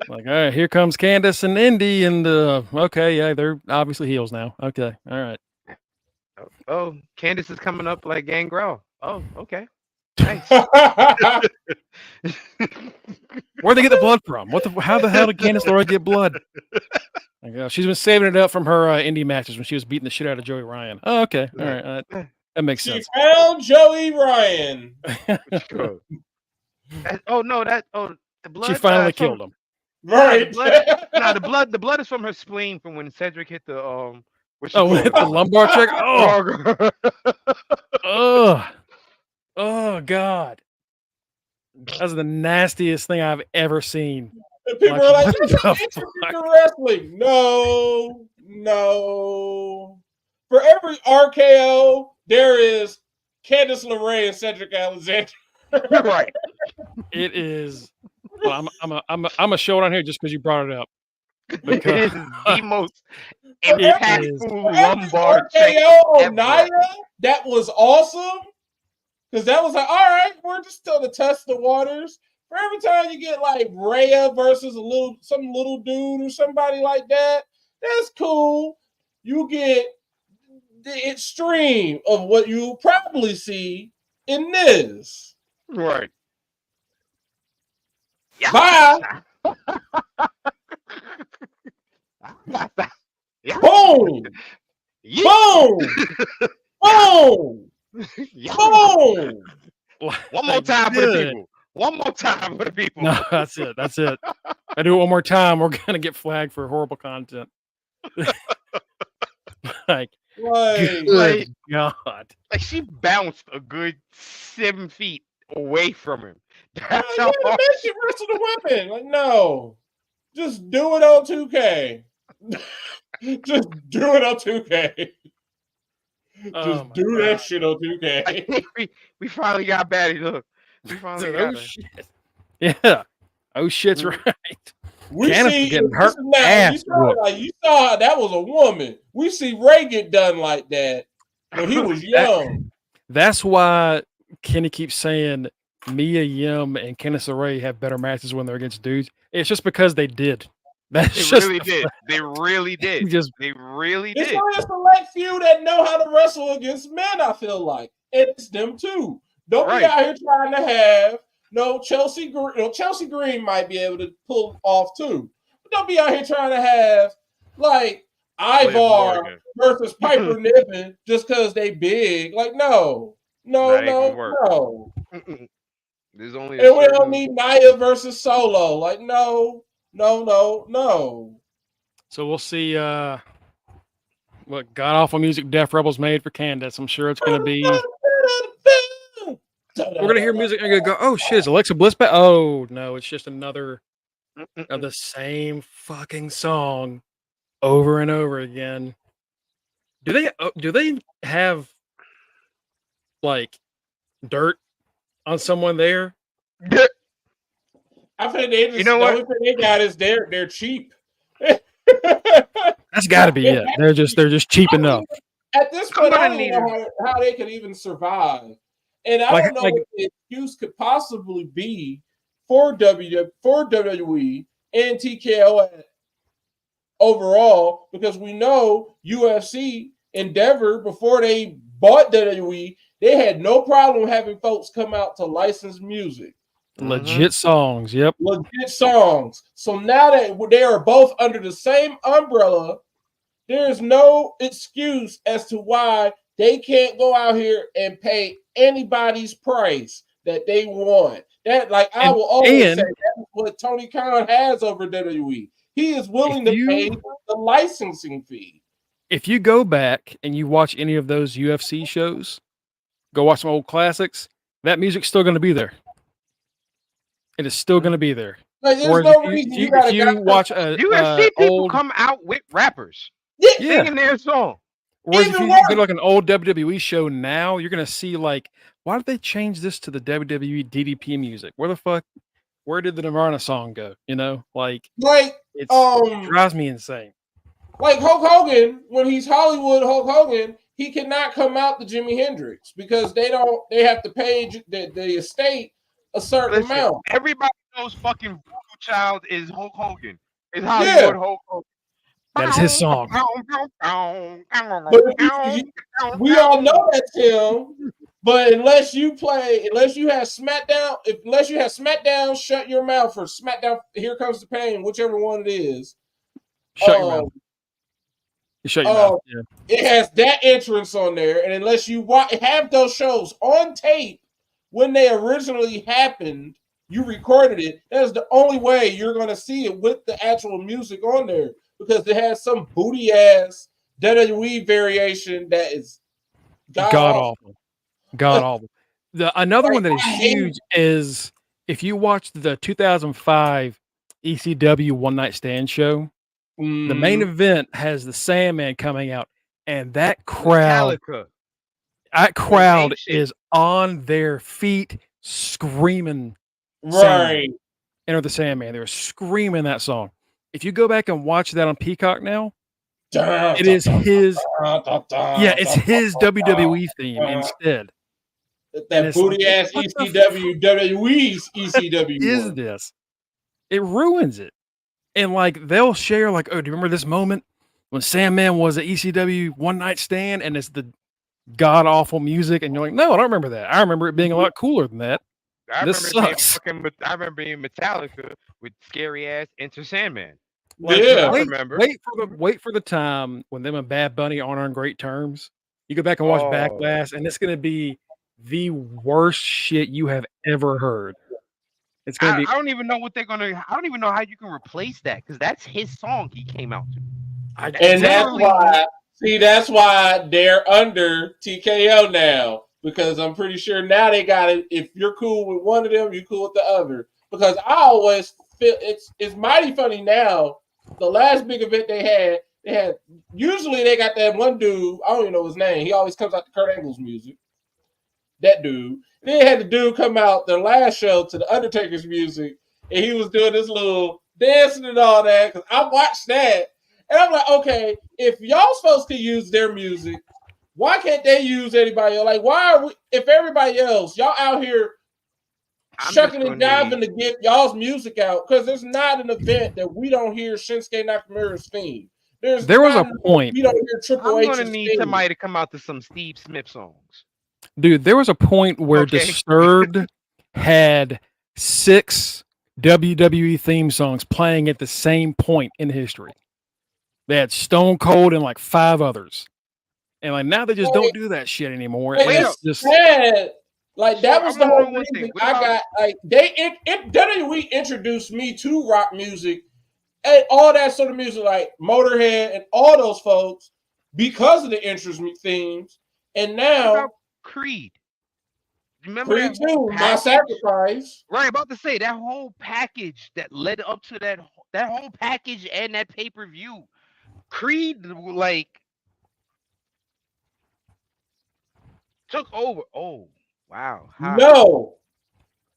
Like, all right, here comes Candice and Indy, and okay, yeah, they're obviously heels now. Okay, all right. Oh, Candice is coming up like Gangrel. Oh, okay. Nice. Where'd they get the blood from? How the hell did Candice LeRae get blood? Like, she's been saving it up from her indie matches when she was beating the shit out of Joey Ryan. Oh, okay, all right, that makes sense. She found Joey Ryan. The blood. She finally killed him. Right. The blood is from her spleen from when Cedric hit the hit the lumbar check. Oh God. That's the nastiest thing I've ever seen. And people are like, wrestling. No. For every RKO, there is Candice LeRae and Cedric Alexander. Right. It is. Well, I'm a show it on here just because you brought it up. It is the most impactful lumbar RKO on Nia. That was awesome. Because that was like, all right, we're just still to test the waters. For every time you get like Rhea versus some little dude or somebody like that, that's cool. You get the extreme of what you probably see in this. Right. Yeah. Bye. Yeah. Boom. Yeah. Boom. Boom. Yeah. Boom. One more time for the people. One more time for the people. No, that's it. That's it. I do it one more time, we're gonna get flagged for horrible content. Good God. Like she bounced a good 7 feet away from him. That's how hard she wrestled the women. Like, no. Just do it on 2K. Just do it on 2K. Just do that shit on 2K. We finally got Batty. Look. We finally got her. Shit. Yeah. Oh shit's right. We see getting hurt. You saw that was a woman. We see Ray get done like that when he was young. That's why Kenny keeps saying Mia Yim and Candice LeRae have better matches when they're against dudes. It's just because they did. They really did. They really did. They really did. It's only a select few that know how to wrestle against men, I feel like. And it's them too. Don't be out here trying to have Chelsea Green. Chelsea Green might be able to pull off too. But don't be out here trying to have like Ivar versus Piper Niven just because they big. Like, no. There's only and we don't need Nia versus Solo. Like, no. So we'll see what god awful music Def Rebels made for Candace. I'm sure it's going to be. We're going to hear music and go, oh shit, is Alexa Bliss back? Oh no, it's just another of the same fucking song over and over again. Do they have like dirt on someone there? I think they just, the only thing they got is they're cheap. That's got to be it. They're just cheap enough. At this point, I don't know how they could even survive, and I don't know what the excuse could possibly be for WWE and TKO overall, because we know UFC Endeavor, before they bought WWE, they had no problem having folks come out to license music. Legit songs, yep. Legit songs. So now that they are both under the same umbrella, there is no excuse as to why they can't go out here and pay anybody's price that they want. That, like, I will always say, that's what Tony Khan has over WWE. He is willing to pay the licensing fee. If you go back and you watch any of those UFC shows, go watch some old classics, that music's still going to be there. It is still going to be there. Like, there's no reason if you watch a UFC people come out with rappers singing their song. Whereas if you go to like an old WWE show now, you're going to see like, why did they change this to the WWE DDP music? Where did the Nirvana song go? You know, like it drives me insane. Like Hulk Hogan, when he's Hollywood Hulk Hogan, he cannot come out to Jimi Hendrix because they have to pay the estate a certain amount. Everybody knows fucking Voodoo Child is Hulk Hogan. It's Hollywood Hulk Hogan. That is his song. But we all know that's him. But unless you have SmackDown, Shut Your Mouth, or SmackDown, Here Comes the Pain, whichever one it is. Shut your mouth. You shut your mouth. Yeah. It has that entrance on there, and unless you have those shows on tape when they originally happened, you recorded it. That's the only way you're going to see it with the actual music on there, because it has some booty ass WWE variation that is god awful. Another one that is huge is if you watched the 2005 ECW One Night Stand show, the main event has the Sandman coming out, and that crowd is on their feet screaming. Right. Enter the Sandman. They were screaming that song. If you go back and watch that on Peacock now, it is his. Yeah, it's his WWE theme instead. That booty ass ECW, WWE's ECW. Is this? It ruins it. And like they'll share, like, oh, do you remember this moment when Sandman was at ECW One Night Stand, and it's the god awful music, and you're like, no, I don't remember that. I remember it being a lot cooler than that. This sucks. I remember being Metallica with scary ass Enter Sandman. Like, I remember. Wait for the time when them and Bad Bunny aren't on great terms. You go back and watch Backlash, and it's going to be the worst shit you have ever heard. It's going to be. I don't even know what they're going to. I don't even know how you can replace that, because that's his song he came out to. That's why they're under TKO now, because I'm pretty sure now they got it. If you're cool with one of them, you're cool with the other. Because I always feel it's mighty funny now. The last big event they had usually they got that one dude, I don't even know his name. He always comes out to Kurt Angle's music. That dude. Then they had the dude come out the last show to the Undertaker's music, and he was doing this little dancing and all that. Because I watched that, and I'm like, okay, if y'all supposed to use their music, why can't they use anybody else? Like, why are we? If everybody else, y'all out here shucking and diving to get y'all's music out, because there's not an event that we don't hear Shinsuke Nakamura's theme. There was a point. We don't hear Triple H's I'm going to need somebody to come out to some Steve Smith songs. Dude, there was a point where Disturbed had 6 WWE theme songs playing at the same point in history. They had Stone Cold and like 5 others. And like now they just don't do that shit anymore. And It's just sad. Like that was the whole one reason I got like WWE introduced me to rock music and all that sort of music, like Motorhead and all those folks, because of the interest themes. And now Creed. Remember Creed 2, My Sacrifice. Right, about to say that whole package that led up to that whole package and that pay-per-view. Creed like took over. Oh, wow. No.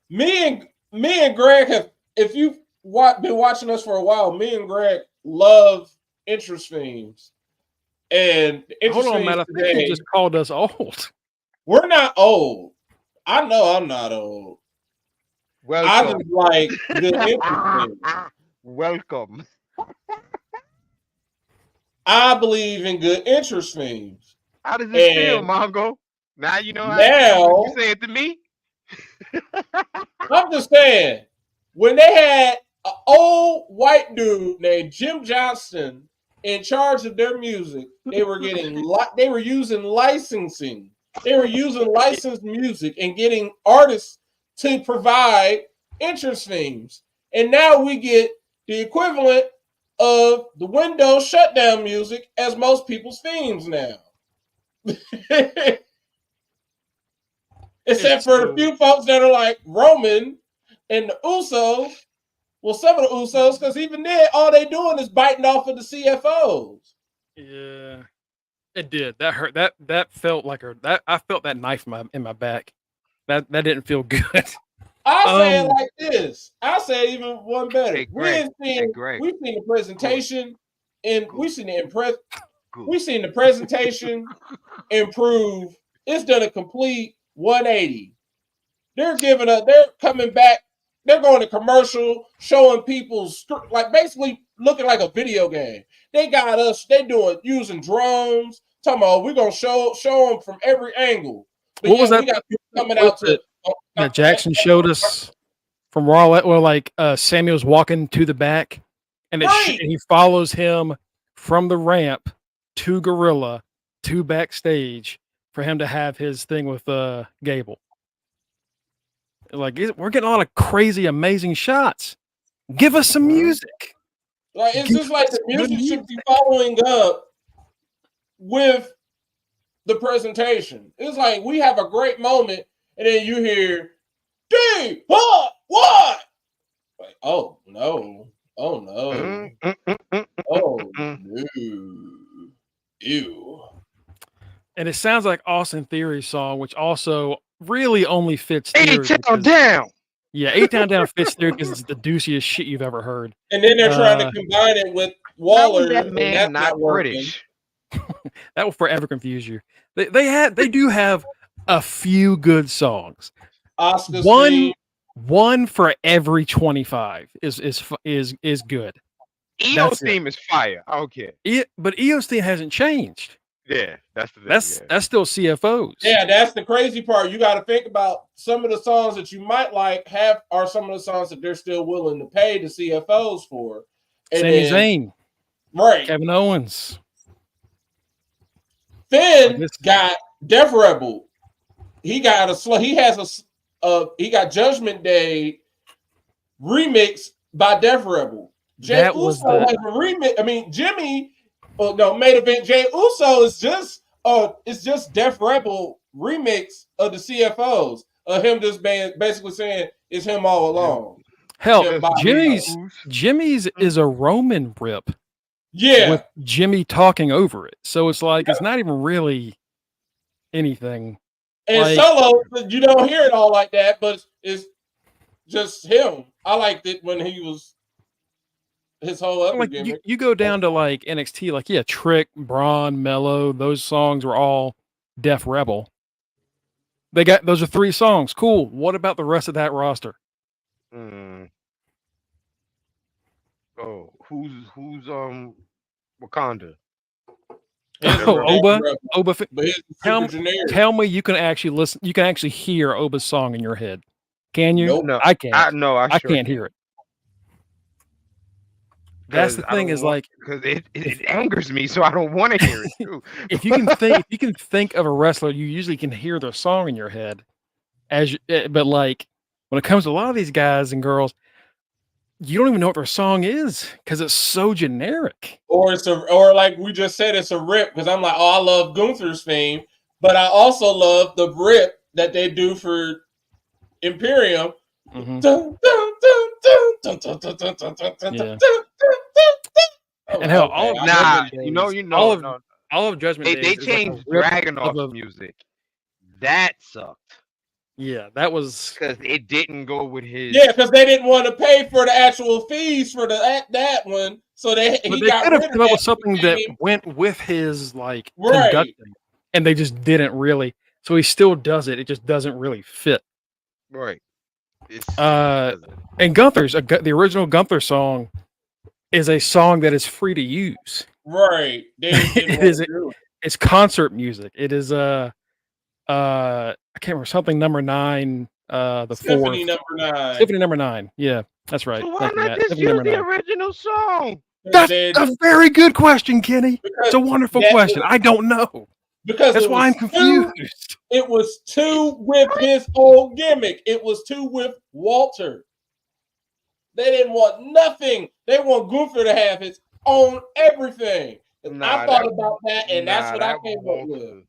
Me and Greg have, if you've been watching us for a while, me and Greg love interest themes. And hold on, Matt. I think you just called us old. We're not old. I know I'm not old. Welcome. I just like good interest. Welcome. I believe in good interest themes. How does it feel, Mongo? Now you know how you say it to me. I'm just saying, when they had an old white dude named Jim Johnston in charge of their music, they were using licensing. They were using licensed music and getting artists to provide interest themes. And now we get the equivalent of the Windows shutdown music as most people's themes now. Except for the few folks that are like Roman and the Usos. Well, some of the Usos, because even then, all they doing is biting off of the CFOs. Yeah, it did. That hurt. That felt like I felt that knife in my back. That didn't feel good. I'll say it like this. I'll say it even one better. Hey, we've seen the presentation, and we've seen the presentation improve. It's done a complete 180. They're coming back. They're going to commercial, showing people's like basically looking like a video game. They got us. Using drones. Talking about we're gonna show them from every angle. But what was that? We got people coming out to. That Jackson showed us from Raw, where like Samuel's walking to the back, and he follows him from the ramp to Gorilla to backstage for him to have his thing with Gable. Like we're getting a lot of crazy, amazing shots. Give us some music. Like it's just like the music should be following up with the presentation. It's like we have a great moment, and then you hear, "D what? Like, oh no, oh no, oh no, ew." And it sounds like Austin Theory's song, which also really only fits Theory. A-Town Down. Yeah, A-Town Down fits Theory because it's the douchiest shit you've ever heard. And then they're trying to combine it with Waller. That man not British. That will forever confuse you. They do have a few good songs. One for every 25 is good. EO's theme is fire. I don't care. But EO's theme hasn't changed. Yeah, that's still CFOs. Yeah, that's the crazy part. You got to think about some of the songs that you might like are some of the songs that they're still willing to pay the CFOs for. Sami Zayn, right? Kevin Owens. Finn got Def Rebel. He got he got Judgment Day remix by Def Rebel. Jay Uso has a remix. I mean, Jimmy. Main event. Jay Uso is just Def Rebel remix of the CFOs of him just basically saying it's him all along. Hell, Jimmy's is a Roman rip. Yeah, with Jimmy talking over it, so it's like it's not even really anything. And solo, you don't hear it all like that, but it's just him. I liked it when he was. His whole other gimmick. You go down to like NXT, like Trick, Braun, Mello, those songs were all Def Rebel. Those are 3 songs. Cool. What about the rest of that roster? Oh, who's Wakanda? Oba. Tell me you can actually listen. You can actually hear Oba's song in your head. Can you? Nope. No, I can't. I can't hear it. That's the thing is like because it angers me, so I don't want to hear it too. if you can think of a wrestler, you usually can hear their song in your head. But like when it comes to a lot of these guys and girls, you don't even know what their song is because it's so generic. Or like we just said, it's a rip because I'm like, oh, I love Gunther's theme, but I also love the rip that they do for Imperium. Mhm. Yeah. And hell, all of Judgment Day. They changed Dragunov's music. That sucked. Yeah, that was because it didn't go with his. Yeah, because they didn't want to pay for the actual fees for that one, so they could have come up with something that went with his like conducting, and they just didn't really. So he still does it. It just doesn't really fit. Right. And Gunther's the original Gunther song is a song that is free to use. Right. It's concert music. It is I can't remember something number 9. The Symphony fourth. number 9. Symphony number 9. Yeah, that's right. So why not just use the original song? That's a very good question, Kenny. It's a wonderful question. I don't know. Because that's why I'm confused. It was 2 with his old gimmick. It was 2 with Walter. They didn't want nothing. They want Gunther to have his own everything. I thought about that, and that's what I came up with.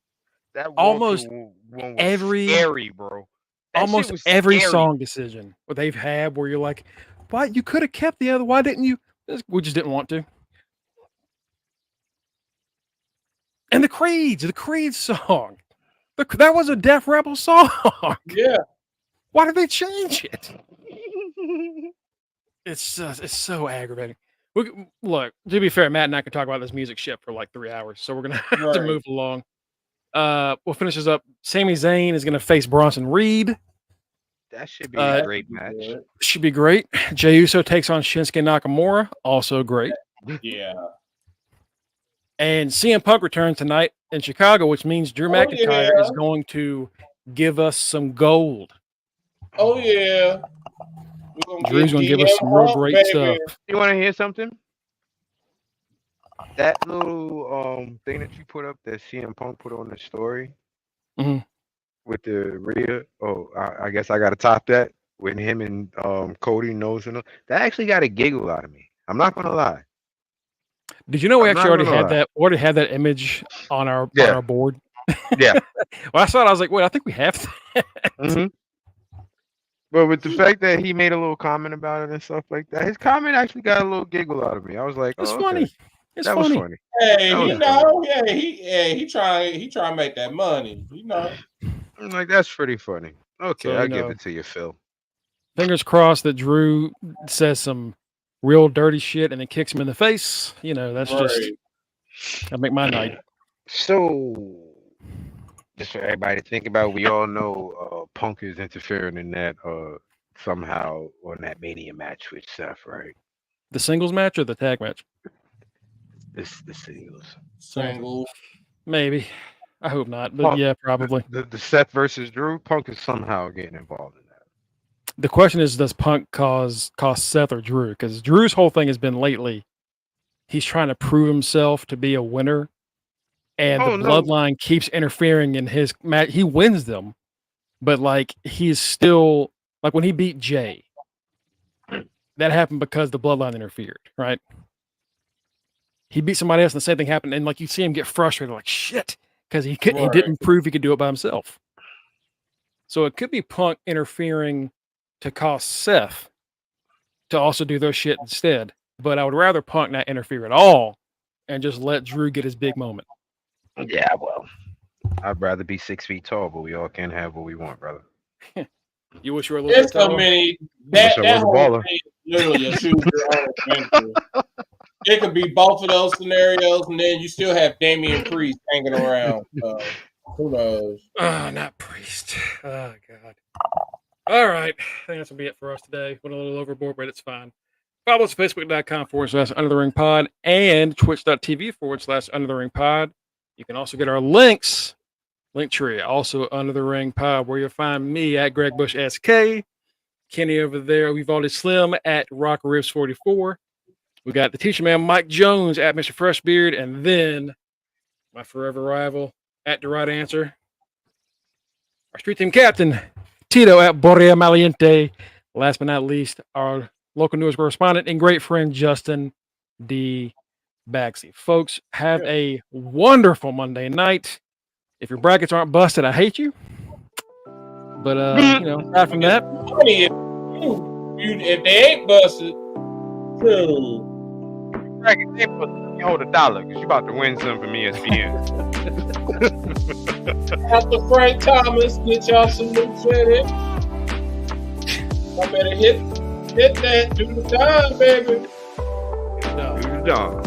That almost one was every scary, bro. Almost every song decision what they've had where you're like, why you could have kept the other? Why didn't you? We just didn't want to. And the Creed song, that was a Def Rebel song. Yeah. Why did they change it? It's so aggravating. Look, to be fair, Matt and I could talk about this music shit for like 3 hours, so we're gonna have to move along. We'll finish this up. Sami Zayn is gonna face Bronson Reed. That should be a great match. Should be great. Jey Uso takes on Shinsuke Nakamura. Also great. Yeah. And CM Punk returns tonight in Chicago, which means Drew McIntyre is going to give us some gold. Oh yeah. Drew's gonna give us some real great stuff. You want to hear something? That little thing that you put up that CM Punk put on the story with the Rhea. Oh, I guess I got to top that with him and Cody nosing up. That actually got a giggle out of me. I'm not gonna lie. Did you know we actually already had that image on our board? Yeah. Well, I saw it. I was like, wait, I think we have that. But with the fact that he made a little comment about it and stuff like that, his comment actually got a little giggle out of me. I was like, it's funny. Okay. It's that funny. was funny. Hey, he trying to make that money. I'm like, that's pretty funny. Okay, I'll give it to you, Phil. Fingers crossed that Drew says some real dirty shit and then kicks him in the face. That's just that'll make my night. So, just for everybody to think about, we all know Punk is interfering in that somehow on that Mania match with Seth, right? The singles match or the tag match? The singles. Singles. Maybe. I hope not, but yeah, probably. The Seth versus Drew, Punk is somehow getting involved in that. The question is, does Punk cost Seth or Drew? Because Drew's whole thing has been lately, he's trying to prove himself to be a winner, and the bloodline keeps interfering in his match. He wins them, but like he's still like when he beat Jay, that happened because the bloodline interfered, right? He beat somebody else and the same thing happened, and like you see him get frustrated, like shit, because he didn't prove he could do it by himself. So it could be Punk interfering to cost Seth to also do their shit instead. But I would rather Punk not interfere at all and just let Drew get his big moment. Yeah, well, I'd rather be 6 feet tall, but we all can't have what we want, brother. You wish you were a little bit taller? That whole thing is literally a choose your own adventure. It could be both of those scenarios, and then you still have Damian Priest hanging around. Who knows? Not Priest. Oh, God. All right. I think that's going to be it for us today. Went a little overboard, but it's fine. Follow us at Facebook.com/Under the Ring Pod and Twitch.tv/Under the Ring Pod. You can also get our links. Linktree, also Under the Ring Pod, where you'll find me at Greg Bush SK, Kenny over there, Vivaldi Slim at Rock Ribs 44. We got the teacher man, Mike Jones at Mr. Freshbeard, and then my forever rival at The Right Answer. Our street team captain, Tito at Borea Maliente. Last but not least, our local news correspondent and great friend, Justin D. Baxley. Folks, have a wonderful Monday night. If your brackets aren't busted, I hate you. But, aside from that. If they ain't busted, too. You hold $1 because you about to win some from ESPN. After Frank Thomas, get y'all some new credit. I better hit that. Do the time, baby. Do the dog.